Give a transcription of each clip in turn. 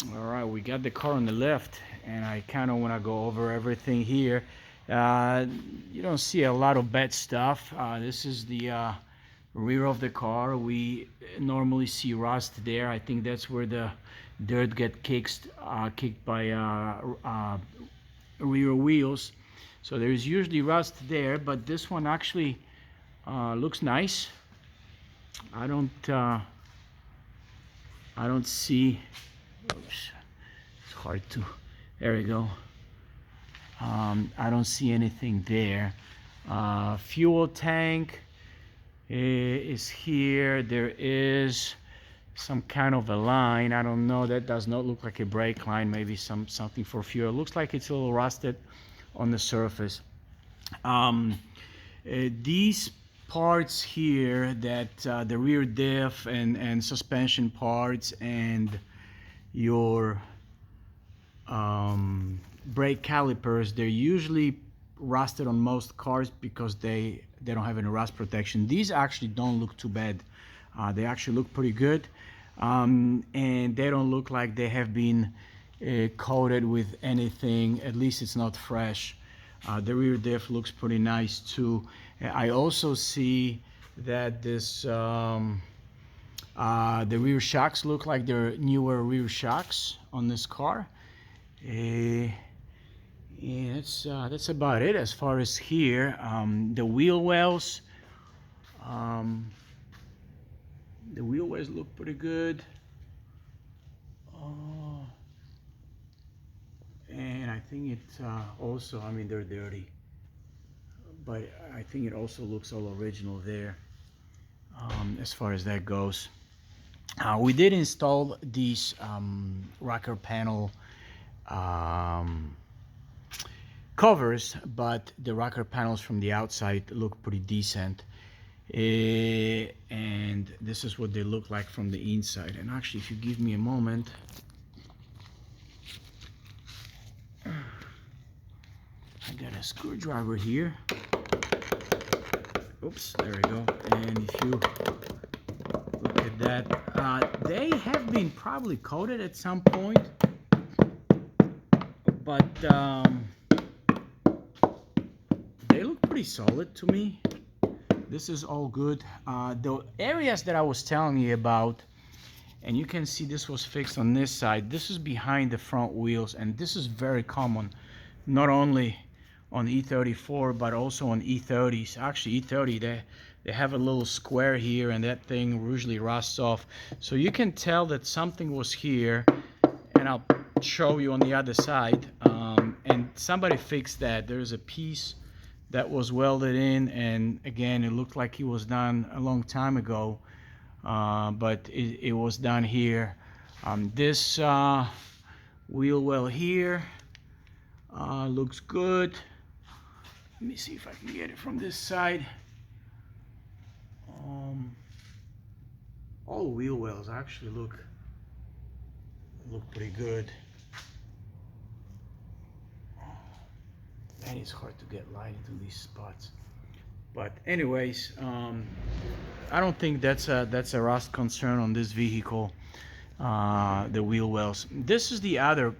All right, we got the car on the left, and I kind of want to go over everything here. Uh, you don't see a lot of bad stuff. This is the rear of the car. We normally see rust there. I think that's where the dirt get kicked by rear wheels. So there's usually rust there, but this one actually looks nice. I don't uh, I don't see. Oops, it's hard to. There we go. I don't see anything there. Fuel tank is here. There is some kind of a line. I don't know. That does not look like a brake line. Maybe something for fuel. It looks like it's a little rusted on the surface. These parts here, that the rear diff and suspension parts and your brake calipers, they're usually rusted on most cars because they don't have any rust protection. These actually don't look too bad. They actually look pretty good, and they don't look like they have been coated with anything. At least it's not fresh. The rear diff looks pretty nice too. I also see that the rear shocks look like they're newer rear shocks on this car. Yeah, that's about it as far as here. The wheel wells, look pretty good. And I think it also, I mean, they're dirty, but I think it also looks all original there, as far as that goes. We did install these rocker panel covers, but the rocker panels from the outside look pretty decent. And this is what they look like from the inside. And actually, if you give me a moment, I got a screwdriver here. Oops, there we go. And if you look at that, they have been probably coated at some point, but they look pretty solid to me. This is all good. The areas that I was telling you about, and you can see this was fixed on this side. This is behind the front wheels, and this is very common, not only on E34 but also on E30s. Actually, E30, they have a little square here, and that thing usually rusts off. So you can tell that something was here, and I'll show you on the other side. And somebody fixed that. There's a piece that was welded in, and again, it looked like it was done a long time ago, but it was done here. This wheel well here looks good. Let me see if I can get it from this side. All wheel wells actually look pretty good. Man, it's hard to get light into these spots. But anyways, I don't think that's a rust concern on this vehicle. The wheel wells. This is the other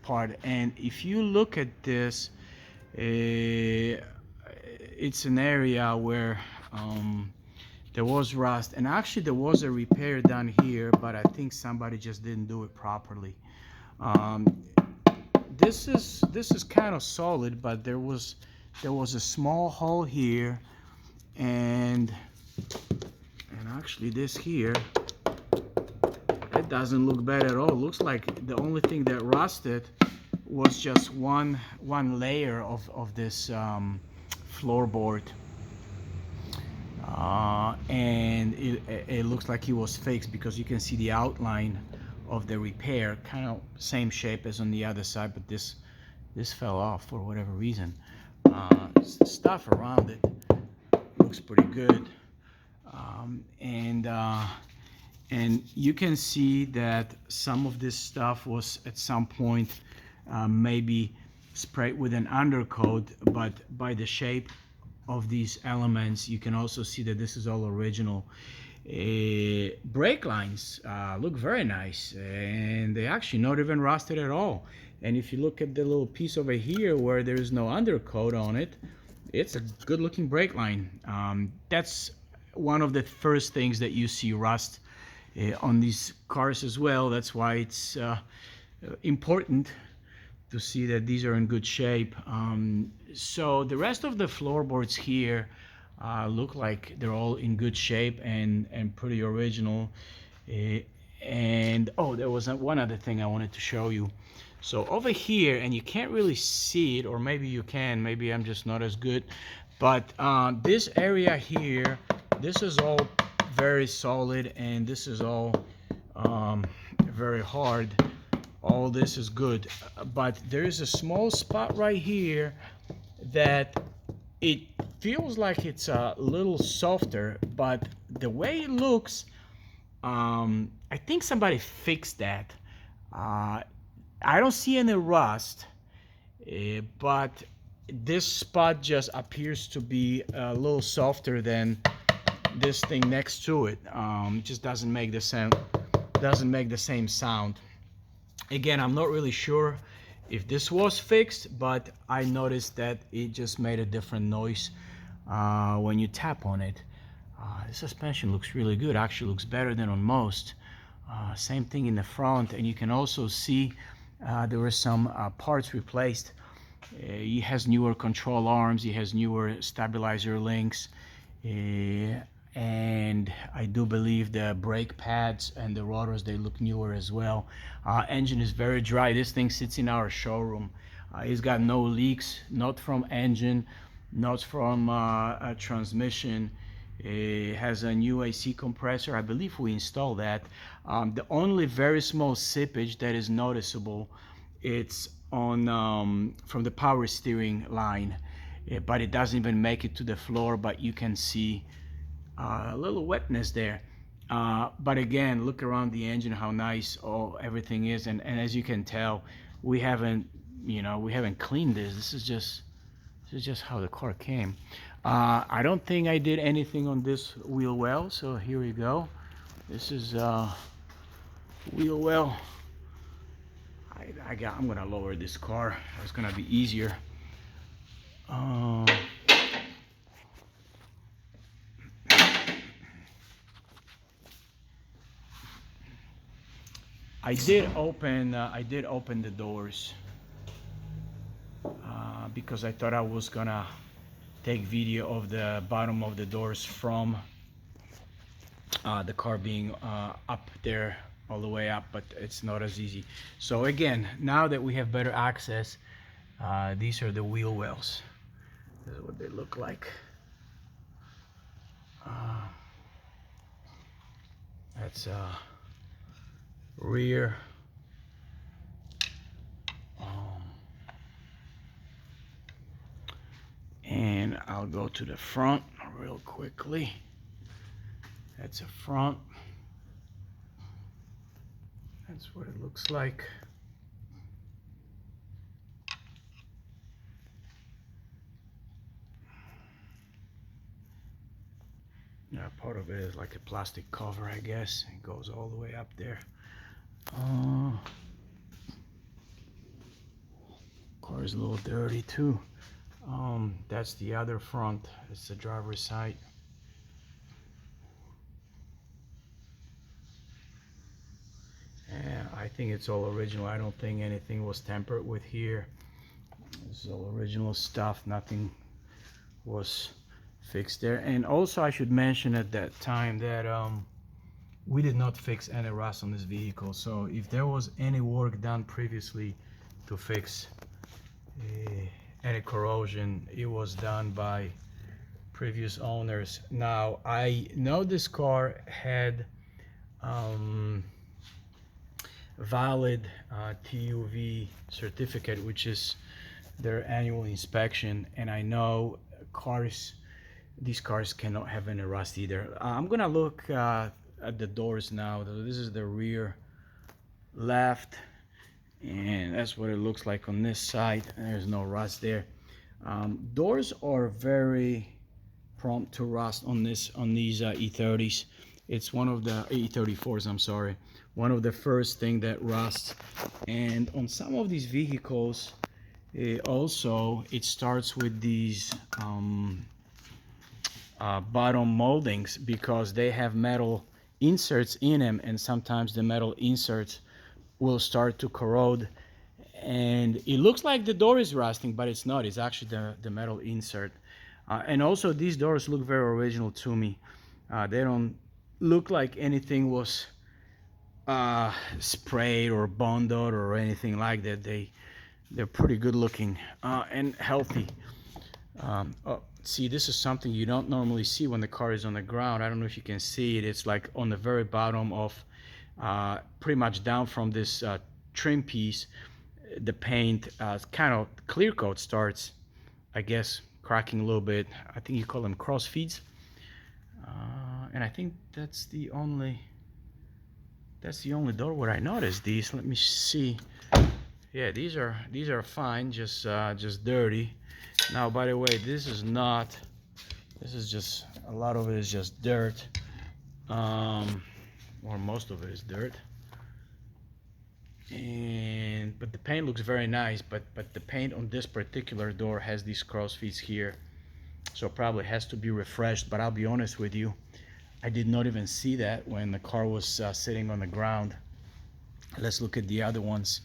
part, and if you look at this, it's an area where there was rust, and actually there was a repair done here, but I think somebody just didn't do it properly. This is kind of solid, but there was a small hole here, and actually this here, it doesn't look bad at all. It looks like the only thing that rusted was just one layer of this floorboard, and it looks like it was fixed because you can see the outline of the repair, kind of same shape as on the other side, but this fell off for whatever reason. Stuff around it looks pretty good, and you can see that some of this stuff was at some point maybe sprayed with an undercoat, but by the shape of these elements you can also see that this is all original. brake lines look very nice, and they're actually not even rusted at all. And if you look at the little piece over here where there is no undercoat on it, it's a good looking brake line. That's one of the first things that you see rust on these cars as well. That's why it's important to see that these are in good shape. So the rest of the floorboards here look like they're all in good shape and pretty original. And oh, there was one other thing I wanted to show you. So over here, and you can't really see it, or maybe you can, maybe I'm just not as good, but this area here, this is all very solid, and this is all very hard. All this is good, but there is a small spot right here that it feels like it's a little softer, but the way it looks, I think somebody fixed that. I don't see any rust, but this spot just appears to be a little softer than this thing next to it. It just doesn't make the same sound. Again, I'm not really sure if this was fixed, but I noticed that it just made a different noise when you tap on it. The suspension looks really good, actually looks better than on most. Same thing in the front, and you can also see there were some parts replaced. He has newer control arms, he has newer stabilizer links, and I do believe the brake pads and the rotors, they look newer as well. Engine is very dry. This thing sits in our showroom. It's got no leaks, not from engine, not from a transmission. It has a new AC compressor. I believe we installed that. The only very small seepage that is noticeable, it's on from the power steering line, but it doesn't even make it to the floor, but you can see a little wetness there. But again, look around the engine, how nice everything is, and as you can tell, we haven't cleaned this. This is just how the car came. I don't think I did anything on this wheel well, so here we go. This is wheel well. I'm gonna lower this car. It's gonna be easier. I did open the doors because I thought I was gonna take video of the bottom of the doors from the car being up there, all the way up, but it's not as easy. So again, now that we have better access, these are the wheel wells. This is what they look like. That's rear. And I'll go to the front real quickly. That's a front. That's what it looks like. Yeah, part of it is like a plastic cover, I guess. It goes all the way up there. Car is a little dirty too. That's the other front. It's the driver's side. And I think it's all original. I don't think anything was tampered with here. This is all original stuff. Nothing was fixed there. And also I should mention at that time that we did not fix any rust on this vehicle. So if there was any work done previously to fix any corrosion, it was done by previous owners. Now I know this car had valid TUV certificate, which is their annual inspection, and I know these cars cannot have any rust either. I'm gonna look at the doors now. This is the rear left, and that's what it looks like on this side. There's no rust there. Doors are very prompt to rust on these E30s. It's one of the E34s, I'm sorry, one of the first thing that rusts. And on some of these vehicles, also it starts with these bottom moldings, because they have metal inserts in them, and sometimes the metal inserts will start to corrode, and it looks like the door is rusting, but it's not. It's actually the metal insert. And also these doors look very original to me. They don't look like anything was sprayed or bonded or anything like that. They're pretty good looking and healthy. See, this is something you don't normally see when the car is on the ground. I don't know if you can see it. It's like on the very bottom of pretty much down from this trim piece, the paint kind of clear coat starts, I guess, cracking a little bit. I think you call them cross feeds. And I think that's the only door where I noticed these. Let me see. Yeah, these are fine, just dirty. Now, by the way, this is just, a lot of it is just dirt, or most of it is dirt. But the paint looks very nice, but the paint on this particular door has these cross feeds here, so probably has to be refreshed. But I'll be honest with you, I did not even see that when the car was sitting on the ground. Let's look at the other ones.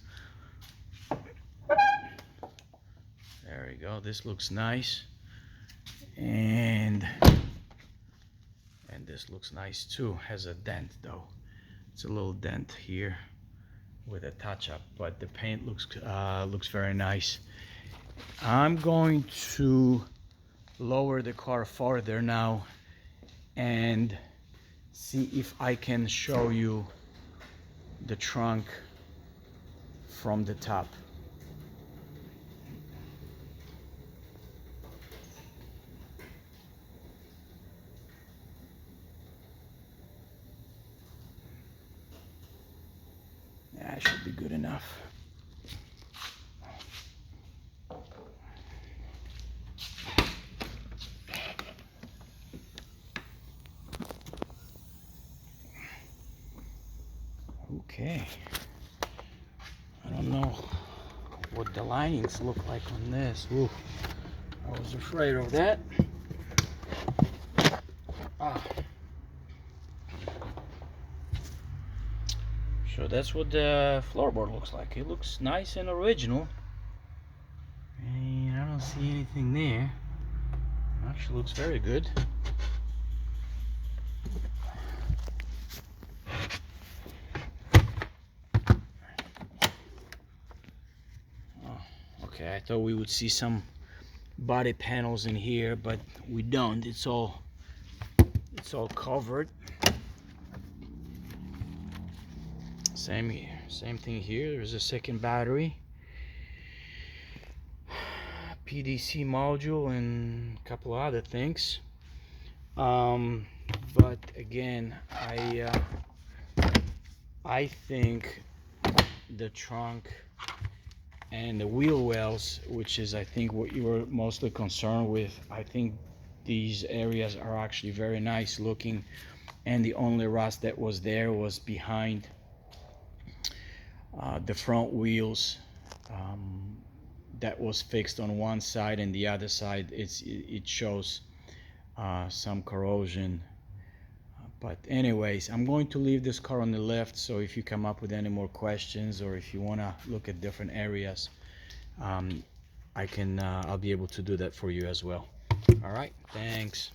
There we go. This looks nice, and this looks nice too. Has a dent though. It's a little dent here with a touch-up, but the paint looks very nice. I'm going to lower the car farther now and see if I can show you the trunk from the top. That should be good enough. Okay. I don't know what the linings look like on this. Ooh, I was afraid of that. So that's what the floorboard looks like. It looks nice and original. And I don't see anything there. Actually looks very good. Okay, I thought we would see some body panels in here, but we don't. It's all covered. Same thing here. There's a second battery, PDC module, and a couple of other things. But again, I think the trunk and the wheel wells, which is I think what you were mostly concerned with, I think these areas are actually very nice looking, and the only rust that was there was behind the front wheels. That was fixed on one side, and the other side it shows some corrosion. But anyways, I'm going to leave this car on the left, so if you come up with any more questions, or if you want to look at different areas, I'll be able to do that for you as well. All right, thanks.